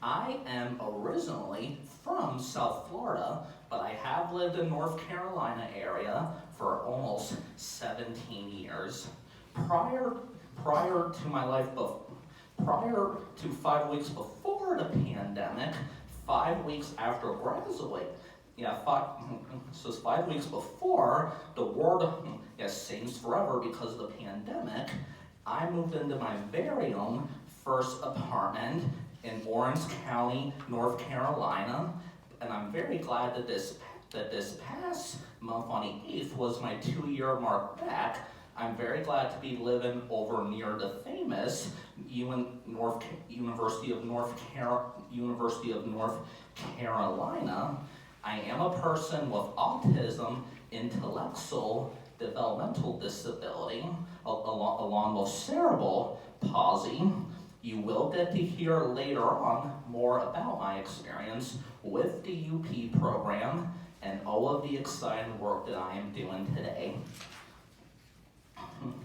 I am originally from South Florida, but I have lived in North Carolina area for almost 17 years. Prior to my life, prior to 5 weeks before the pandemic, 5 weeks after graduating, so 5 weeks before the world changed forever because of the pandemic, I moved into my very own first apartment in Orange County, North Carolina, and I'm very glad that this past month on the 8th was my 2-year mark back. I'm very glad to be living over near the famous University of North Carolina. I am a person with autism, intellectual developmental disability, along with cerebral palsy. You will get to hear later on more about my experience with the UP program and all of the exciting work that I am doing today.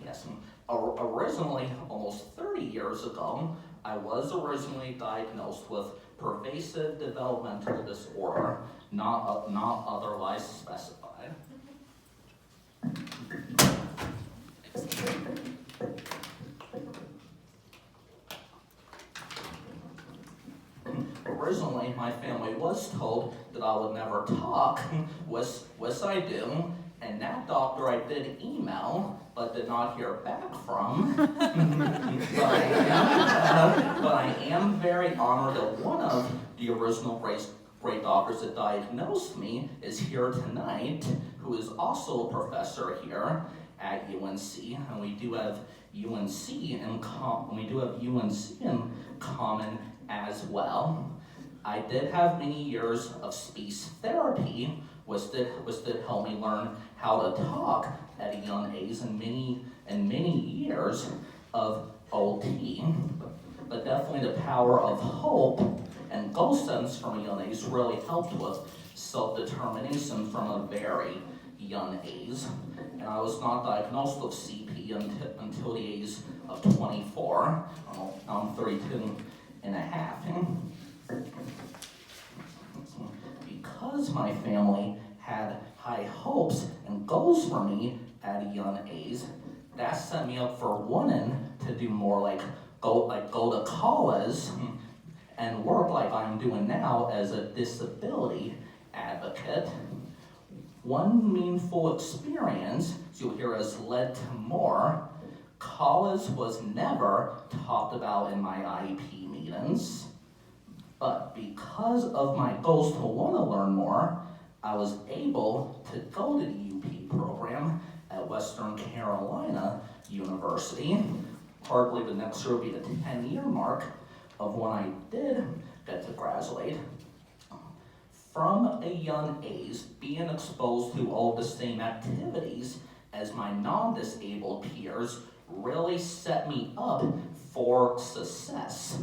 Yes, originally, almost 30 years ago, I was originally diagnosed with pervasive developmental disorder, not otherwise specified. Originally, my family was told that I would never talk, which I do, and that doctor I did email, but did not hear back from. but I am very honored that one of the original great doctors that diagnosed me is here tonight, who is also a professor here at UNC, and we do have UNC in common as well. I did have many years of speech therapy, which did help me learn how to talk at a young age, and many years of OT. But definitely the power of hope and goal sense from a young age really helped with self-determination from a very young age. And I was not diagnosed with CP until the age of 24. I'm 32 and a half. Because my family had high hopes and goals for me at a young age, that set me up for wanting to do more like go to college and work like I'm doing now as a disability advocate. One meaningful experience you'll hear has led to more. College was never talked about in my IEP meetings, but because of my goals to want to learn more, I was able to go to the UP program at Western Carolina University. Hardly the next year will be the 10-year mark of when I did get to graduate. From a young age, being exposed to all the same activities as my non-disabled peers really set me up for success.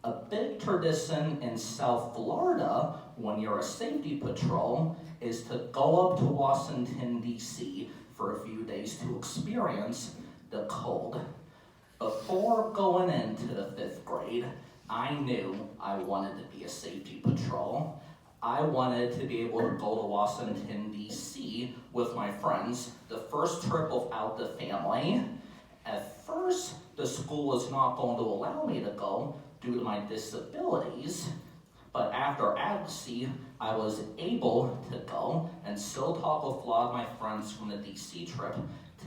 A big tradition in South Florida when you're a safety patrol is to go up to Washington, D.C. for a few days to experience the cold. Before going into the 5th grade, I knew I wanted to be a safety patrol. I wanted to be able to go to Washington, D.C. with my friends, the first trip without the family. At first, the school was not going to allow me to go due to my disabilities, but after advocacy, I was able to go and still talk with a lot of my friends from the D.C. trip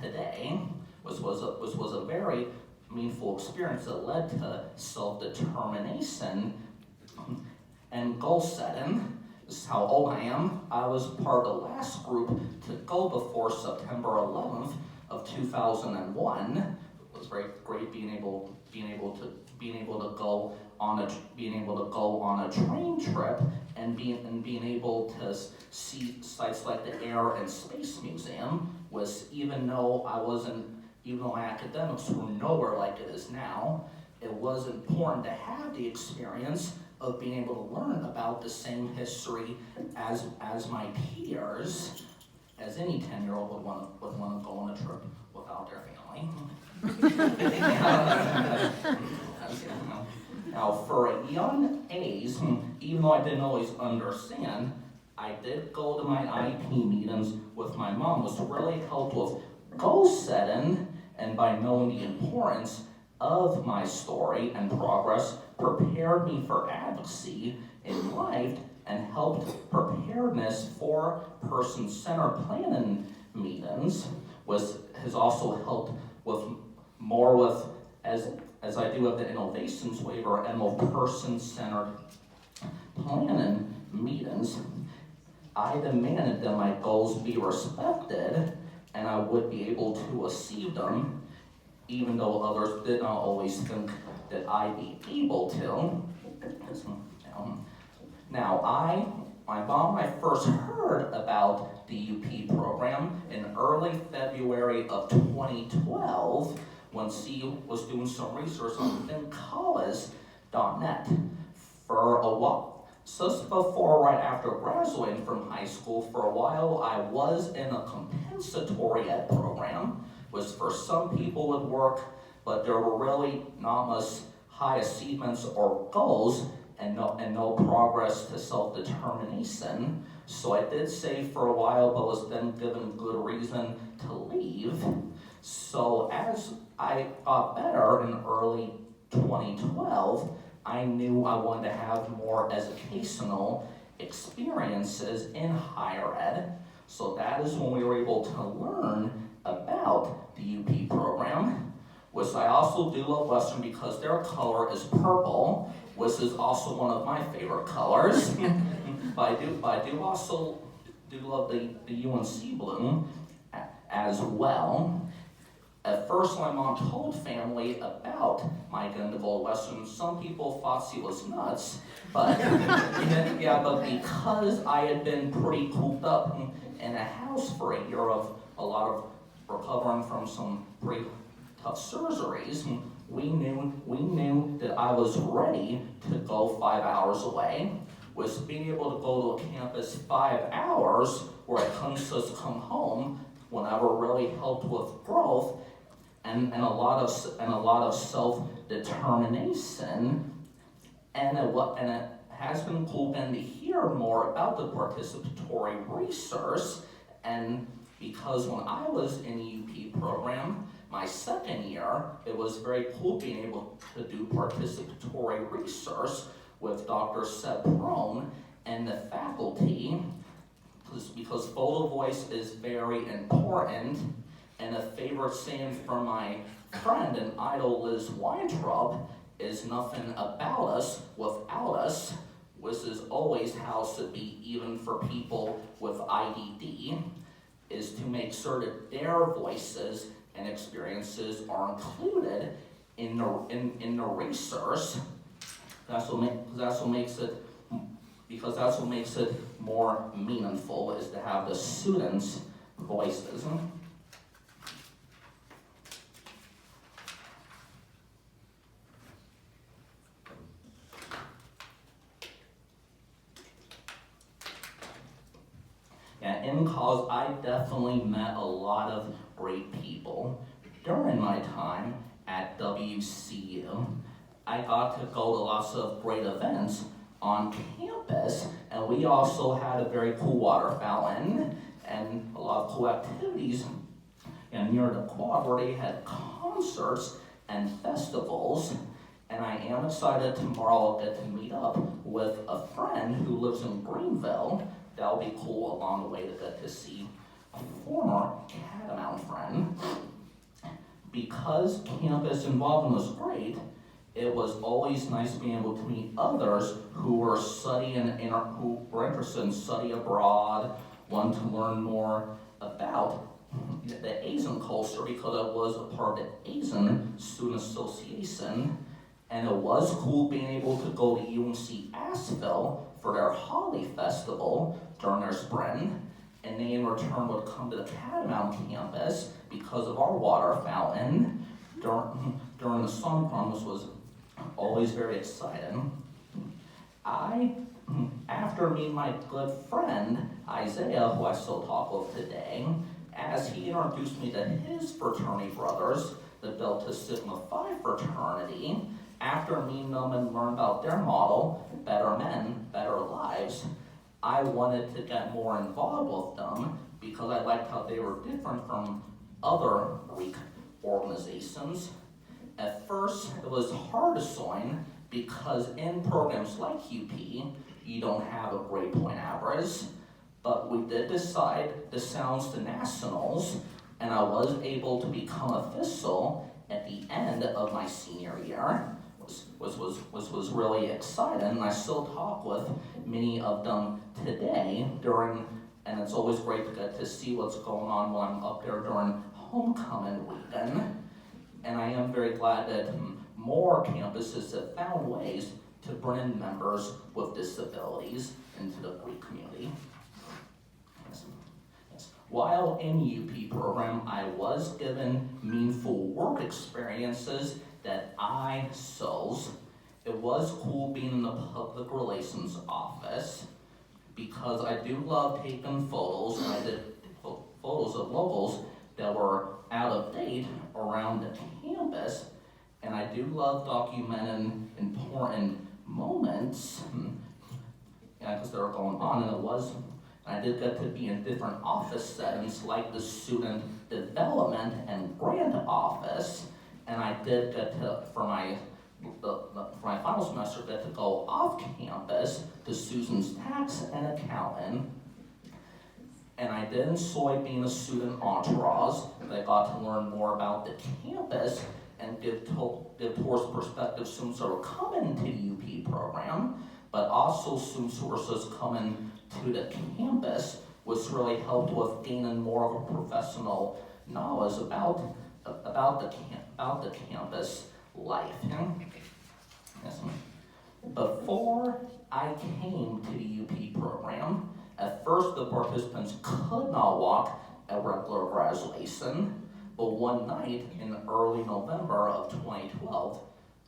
today, which was a very meaningful experience that led to self-determination and goal setting. This is how old I am. I was part of the last group to go before September 11th of 2001. It was very great being able to go on a train trip and being able to see sites like the Air and Space Museum. Even though my academics were nowhere like it is now, it was important to have the experience of being able to learn about the same history as my peers, as any 10-year-old would want to go on a trip without their family. Now, for a young age, even though I didn't always understand, I did go to my IP meetings with my mom, which really helped with goal setting, and by knowing the importance of my story and progress, prepared me for advocacy in life and helped preparedness for person-centered planning meetings, has also helped with more with, as I do with the innovations waiver and with person-centered planning meetings. I demanded that my goals be respected and I would be able to achieve them, even though others did not always think that I'd be able to. Now, my mom and I first heard about the UP program in early February of 2012 when she was doing some research on thinkcollege.net. For a while, just before, right after graduating from high school, for a while I was in a compensatory ed program, which for some people would work, but there were really not much high achievements or goals and no progress to self-determination. So I did stay for a while, but was then given good reason to leave. So as I got better in early 2012, I knew I wanted to have more educational experiences in higher ed. So that is when we were able to learn about the UP program, which I also do love Western because their color is purple, which is also one of my favorite colors. But I do also love the UNC blue as well. At first, my mom told family about my getting to go to Western. Some people thought she was nuts, but but because I had been pretty cooped up in a house for a year of a lot of recovering from some pretty tough surgeries, we knew that I was ready to go 5 hours away. Was being able to go to a campus 5 hours where I couldn't just come home whenever really helped with growth and a lot of self-determination. And it has been cool then to hear more about the participatory research. And because when I was in the UP program, my second year, it was very cool being able to do participatory research with Dr. Seb Prone and the faculty, because photo voice is very important. And a favorite saying from my friend and idol Liz Weintraub is nothing about us without us, which is always how it should be even for people with IDD, is to make sure that their voices and experiences are included in the research. That's what makes it more meaningful, is to have the students' voices. And in college, I definitely met a lot of great people. During my time at WCU, I got to go to lots of great events on campus, and we also had a very cool water fountain and a lot of cool activities. And near the quad where they had concerts and festivals. And I am excited tomorrow I'll get to meet up with a friend who lives in Greenville. That'll be cool along the way to get to see a former Catamount friend. Because campus involvement was great, it was always nice being able to meet others who were who were interested in study abroad, wanted to learn more about the Asian culture because I was a part of the Asian Student Association. And it was cool being able to go to UNC Asheville for their Holly Festival during their spring, and they in return would come to the Catamount campus because of our water fountain during the sun run, which was always very exciting. After meeting my good friend Isaiah, who I still talk with today, as he introduced me to his fraternity brothers, the Delta Sigma Phi fraternity, after me and Millman learned about their model, Better Men, Better Lives, I wanted to get more involved with them because I liked how they were different from other Greek organizations. At first, it was hard to join because in programs like UP, you don't have a grade point average, but we did decide to challenge the nationals, and I was able to become official at the end of my senior year, was really exciting, and I still talk with many of them today and it's always great to get to see what's going on when I'm up there during homecoming weekend. And I am very glad that more campuses have found ways to bring in members with disabilities into the Greek community. While in UP program, I was given meaningful work experiences that I chose. It was cool being in the public relations office because I do love taking photos, and I did photos of locals that were out of date around the campus, and I do love documenting important moments, because they were going on, and I did get to be in different office settings like the student development and grant office, and I did get to, for my final semester, get to go off campus to Susan's tax and accounting. And I did enjoy being a student entourage. I got to learn more about the campus and give tours perspective students who are coming to the UP program, but also students who are just coming to the campus, which really helped with gaining more of a professional knowledge about the campus life. Yes. Before I came to the UP program, at first the participants could not walk at regular graduation, but one night in early November of 2012,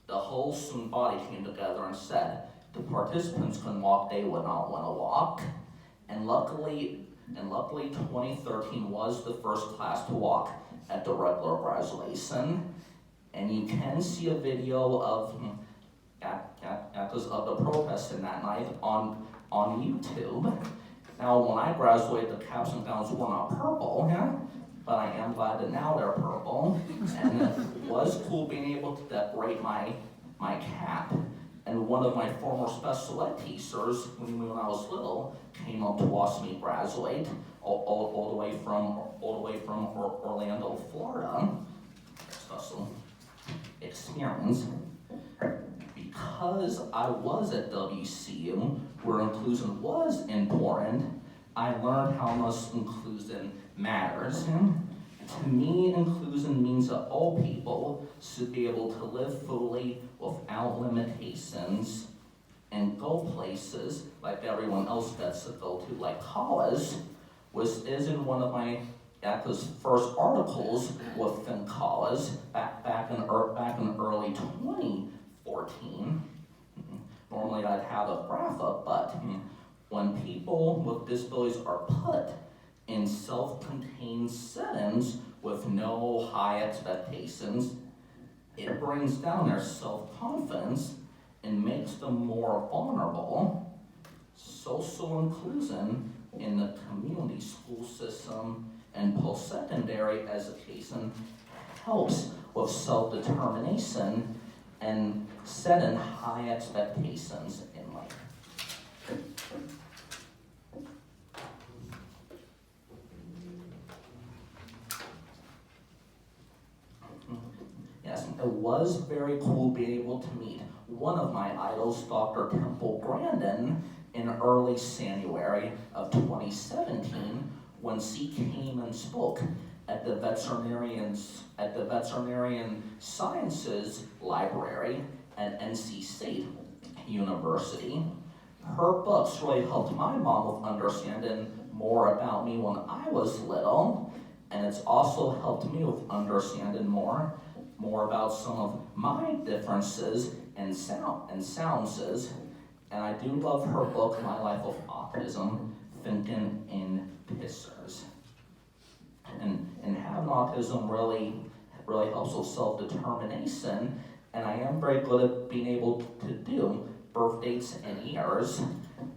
the whole student body came together and said, the participants couldn't walk, they would not want to walk. And luckily 2013 was the first class to walk at the regular graduation. And you can see a video of the protest in that night on YouTube. Now, when I graduated, the caps and gowns were not purple, but I am glad that now they're purple. And it was cool being able to decorate my cap. And one of my former special ed teachers, when I was little, came up to watch me graduate, all the way from Orlando, Florida. Special experience. Because I was at WCU, where inclusion was important, I learned how much inclusion matters. To me, inclusion means that all people should be able to live fully without limitations and go places like everyone else gets to go to, like college, which is in one of my first articles within college back in early 2014. Normally I'd have a graph up, but when people with disabilities are put in self-contained settings with no high expectations, it brings down their self-confidence and makes them more vulnerable. Social inclusion in the community school system and post-secondary education helps with self-determination and setting high expectations in life. Yes, it was very cool being able to meet one of my idols, Dr. Temple Grandin, in early January of 2017 when she came and spoke at the veterinarian sciences library at NC State University. Her books really helped my mom with understanding more about me when I was little, and it's also helped me with understanding more about some of my differences and sounds. And I do love her book, My Life of Autism, Thinking in Pictures. And having autism really helps with self-determination and I am very good at being able to do birth dates and years.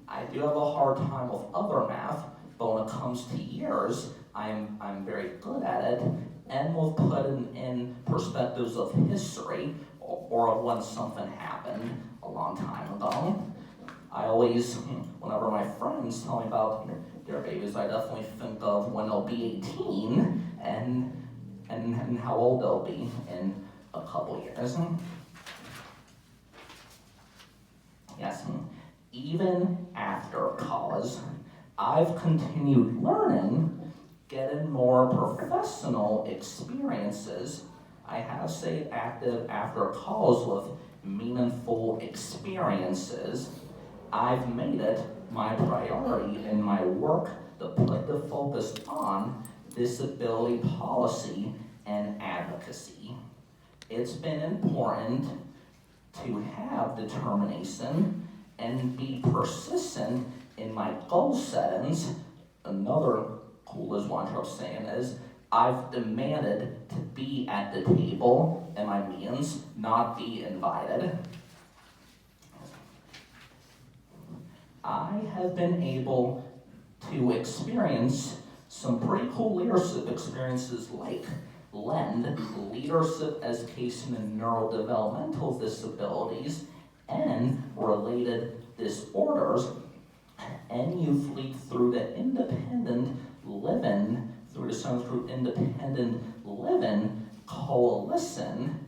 I do have a hard time with other math, but when it comes to years, I'm very good at it, and with putting in perspectives of history or of when something happened a long time ago. I always, whenever my friends tell me about their babies, I definitely think of when they'll be 18 and how old they'll be in a couple years. Yes, even after college, I've continued learning, getting more professional experiences. I have stayed active after college with meaningful experiences. I've made it my priority in my work to put the focus on disability policy and advocacy. It's been important to have determination and be persistent in my goal settings. Another coolest one I'm saying is I've demanded to be at the table in my meetings, not be invited. I have been able to experience some pretty cool leadership experiences like LEND, Leadership Education in Neurodevelopmental Disabilities and Related Disorders, and youth lead through the Independent Living, through the Center for Independent Living Coalition.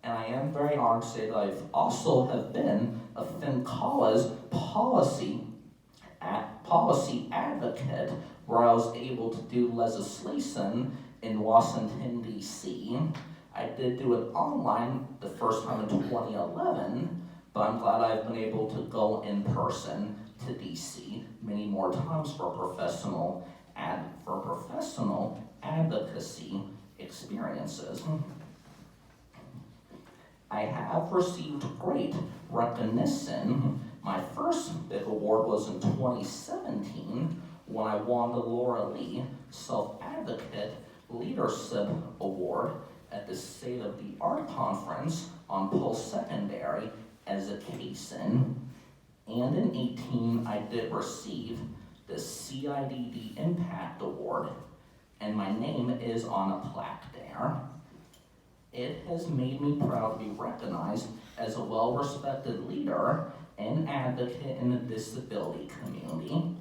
And I am very honored to say that I've also have been a FinCola's policy advocate, where I was able to do legislation in Washington, D.C. I did do it online the first time in 2011, but I'm glad I've been able to go in person to D.C. many more times for professional advocacy experiences. I have received great recognition. My first big award was in 2017 when I won the Laura Lee Self-Advocate Leadership Award at the State of the Art Conference on Post-Secondary Education. And in 18, I did receive the CIDD Impact Award, and my name is on a plaque there. It has made me proud to be recognized as a well-respected leader and advocate in the disability community.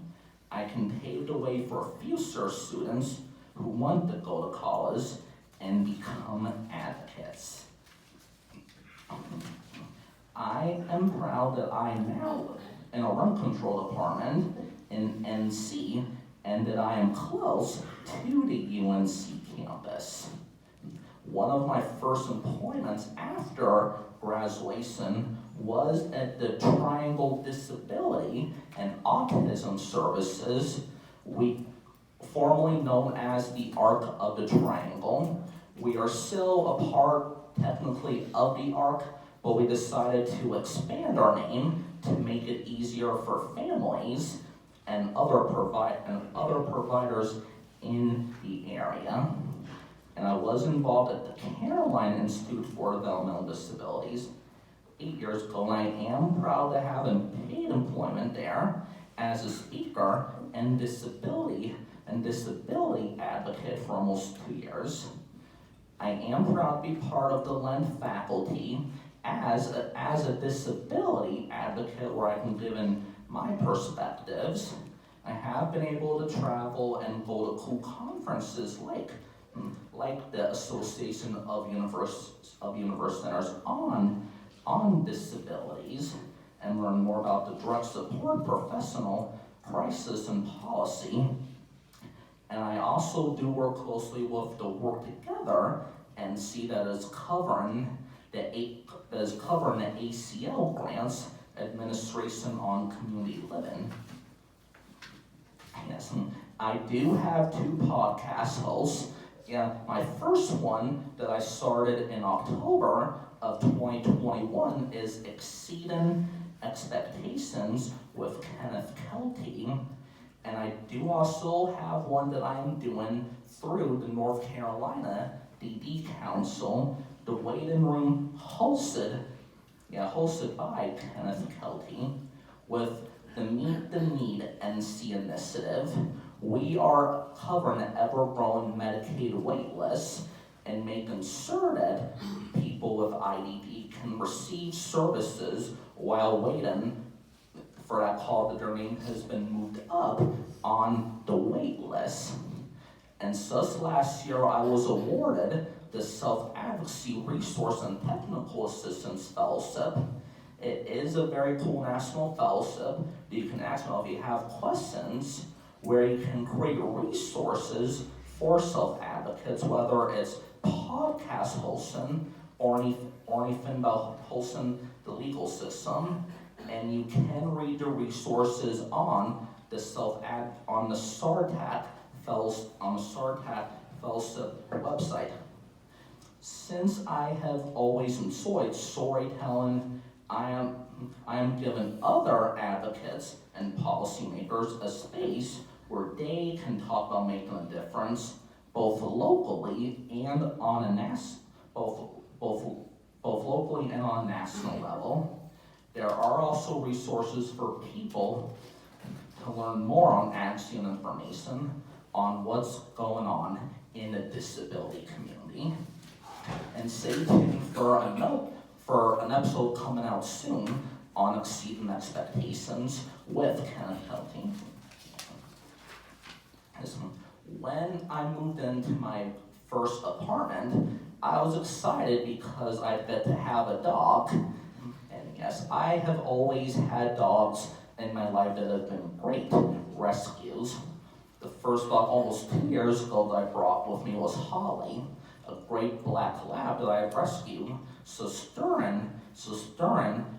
I can pave the way for future students who want to go to college and become advocates. I am proud that I am now in a run control department in NC, and that I am close to the UNC campus. One of my first employments after graduation was at the Triangle Disability and Autism Services, formerly known as the Arc of the Triangle. We are still a part, technically, of the Arc, but we decided to expand our name to make it easier for families and other providers in the area. And I was involved at the Caroline Institute for Developmental Disabilities 8 years ago, and I am proud to have paid employment there as a speaker and disability advocate for almost 2 years. I am proud to be part of the LEND faculty as a disability advocate, where I can give in my perspectives. I have been able to travel and go to cool conferences like the Association of Universe Centers on Disabilities, and learn more about the direct support professional crisis and policy. And I also do work closely with the Work Together and see that is covering the ACL grants administration on community living. Yes, I do have 2 podcast hosts. Yeah, my first one that I started in October of 2021 is Exceeding Expectations with Kenneth Kelty. And I do also have one that I am doing through the North Carolina DD Council, the Waiting Room hosted by Kenneth Kelty, with the Meet the Need NC initiative. We are covering the ever-growing Medicaid wait list and making sure that people with IDD can receive services while waiting for that call that their name has been moved up on the wait list. And just last year, I was awarded the Self-Advocacy Resource and Technical Assistance Fellowship. It is a very cool national fellowship that you can ask me if you have questions, where you can create resources for self-advocates, whether it's podcast hosting or anything about hosting the legal system. And you can read the resources on the SARTAC Fellowship website. Since I have always enjoyed storytelling, I am giving other advocates and policymakers a space where they can talk about making a difference, both locally and on a both locally and on a national level. There are also resources for people to learn more on action and information on what's going on in the disability community. And stay tuned for an episode coming out soon on Exceeding Expectations with Kenneth Kelty. When I moved into my first apartment, I was excited because I get to have a dog. And yes, I have always had dogs in my life that have been great rescues. The first dog almost 2 years ago that I brought with me was Holly, a great black lab that I rescued just during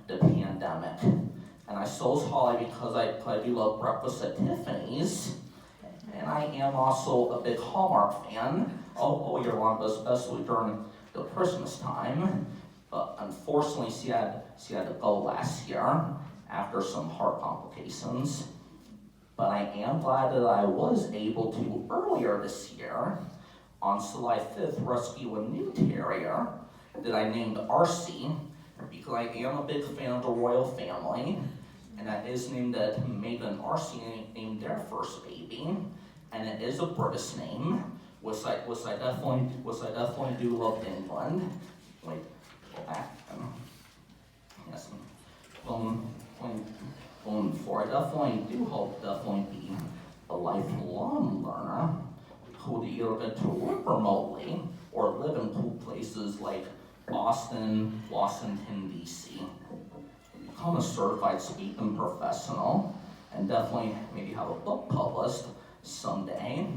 the pandemic. And I chose Holly because I do love breakfast at Tiffany's. And I am also a big Hallmark fan all year long, but especially during the Christmas time. But unfortunately, she had to go last year after some heart complications. But I am glad that I was able to, earlier this year, on July 5th, rescue a new terrier that I named RC, because I am a big fan of the royal family, and that is named that Meghan and RC named their first baby, and it is a British name, which I definitely do love England. Wait, go back. Yes. Going forward, I definitely hope be a lifelong learner who would either get to work remotely or live in cool places like Boston, Washington, D.C. Become a certified speaking professional and definitely maybe have a book published someday.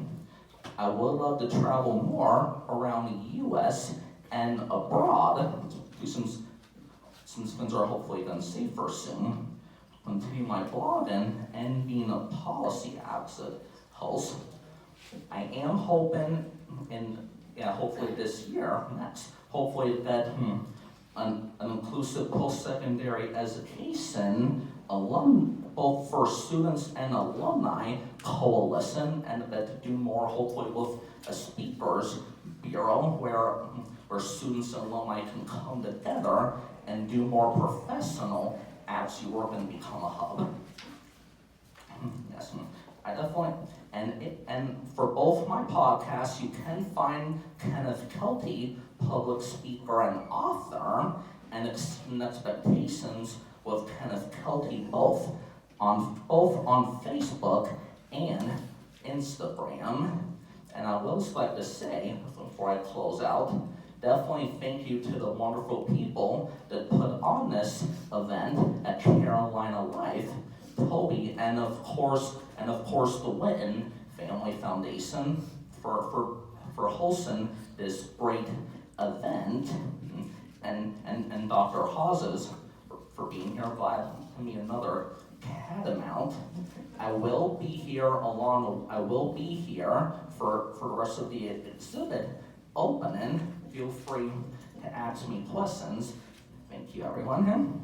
I would love to travel more around the U.S. and abroad, since things are hopefully getting safer soon. Continue my blogging and being a policy advocate host. I am hoping, hopefully this year, hopefully that an inclusive post-secondary education both for students and alumni coalition, and that to do more hopefully with a speakers bureau where students and alumni can come together and do more professional advocacy work and become a hub. Yes, I definitely, and for both my podcasts, you can find Kenneth Kelty, public speaker and author, and Exceeding Expectations with Kenneth Kelty both on Facebook and Instagram. And I would just like to say, before I close out, definitely thank you to the wonderful people that put on this event at Carolina Life, Toby, and of course the Witten Family Foundation for hosting this great event, and Dr. Hawes for being here. Glad to meet another catamount. I will be here for the rest of the exhibit opening. Feel free to ask me questions. Thank you, everyone.